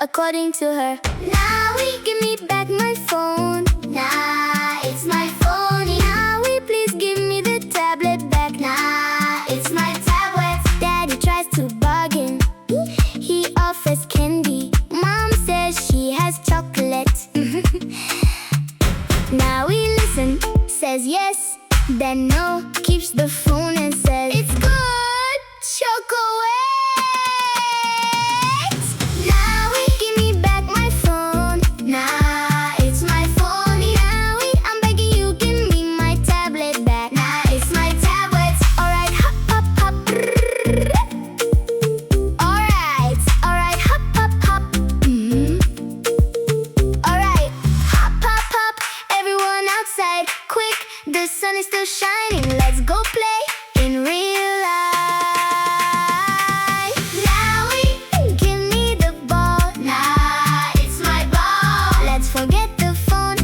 according to her. Naaahhhh, give me back my phone. Nah, it's my phoonee. Naaahhhh, please give me the tablet back. Nah, it's my tabwet. Daddy tries to bargain. He offers candy. Mom says she has chocolate. Naaahhhh listen, says yes, then no, keeps the phone and says, it's good, chocowaaate. Naaahhhh, give me back my phone. Nah, it's my phoonee. Naaahhhh, I'm begging you, give me my tablet back. Nah, it's my tablet. Alright, hop, hop, hop. Alright, hop, hop, hop. Alright, hop, hop, hop. Everyone outside, quick, the sun is still shining. Let's go play in real life. Naaahhhh, give me the ball. Nah, it's my ball. Let's forget the phone.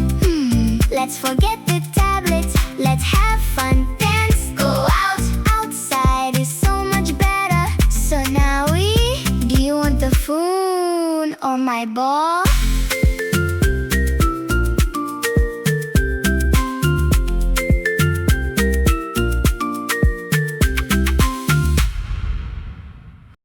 Let's forget the tablet. Let's have fun, dance, go out. Outside is so much better. So Naaahhhh, do you want the phone or my ball?